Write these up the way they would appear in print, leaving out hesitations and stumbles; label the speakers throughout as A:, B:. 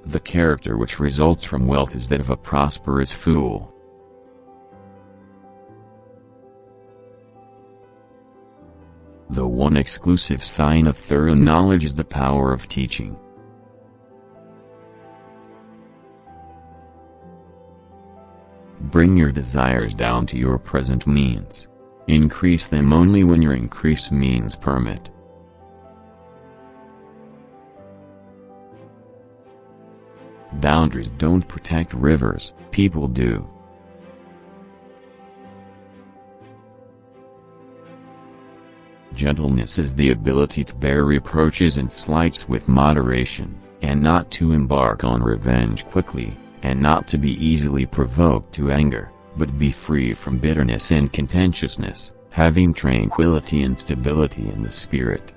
A: The character which results from wealth is that of a prosperous fool. The one exclusive sign of thorough knowledge is the power of teaching. Bring your desires down to your present means. Increase them only when your increased means permit. Boundaries don't protect rivers, people do. Gentleness is the ability to bear reproaches and slights with moderation, and not to embark on revenge quickly, and not to be easily provoked to anger, but be free from bitterness and contentiousness, having tranquility and stability in the spirit.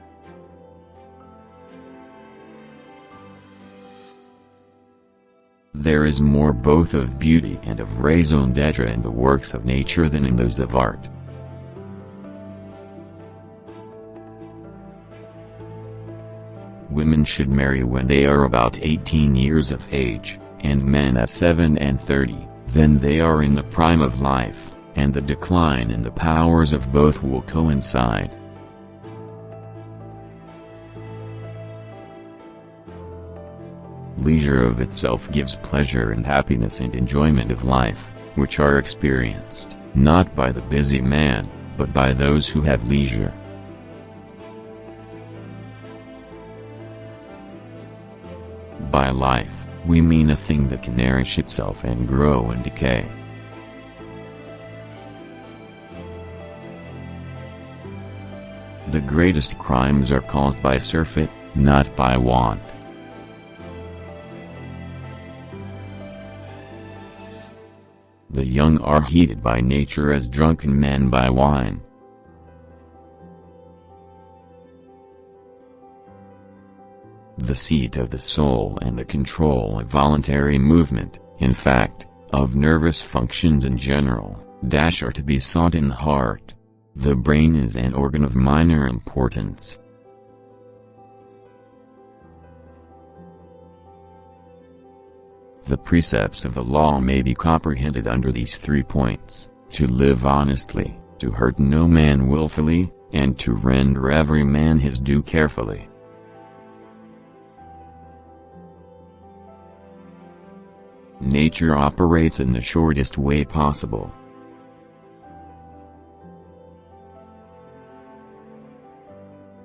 A: There is more both of beauty and of raison d'être in the works of nature than in those of art. Women should marry when they are about 18 years of age, and men at 7 and 30, then they are in the prime of life, and the decline in the powers of both will coincide. Leisure of itself gives pleasure and happiness and enjoyment of life, which are experienced, not by the busy man, but by those who have leisure. By life, we mean a thing that can nourish itself and grow and decay. The greatest crimes are caused by surfeit, not by want. The young are heated by nature as drunken men by wine. The seat of the soul and the control of voluntary movement, in fact, of nervous functions in general, are to be sought in the heart. The brain is an organ of minor importance. The precepts of the law may be comprehended under these 3 points: to live honestly, to hurt no man willfully, and to render every man his due carefully. Nature operates in the shortest way possible.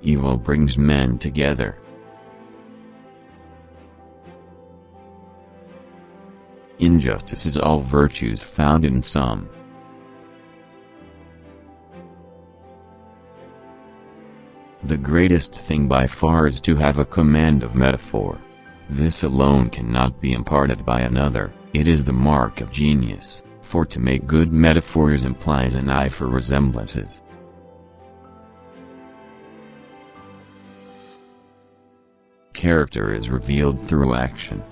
A: Evil brings men together. Injustice is all virtues found in some. The greatest thing by far is to have a command of metaphor. This alone cannot be imparted by another, it is the mark of genius, for to make good metaphors implies an eye for resemblances. Character is revealed through action.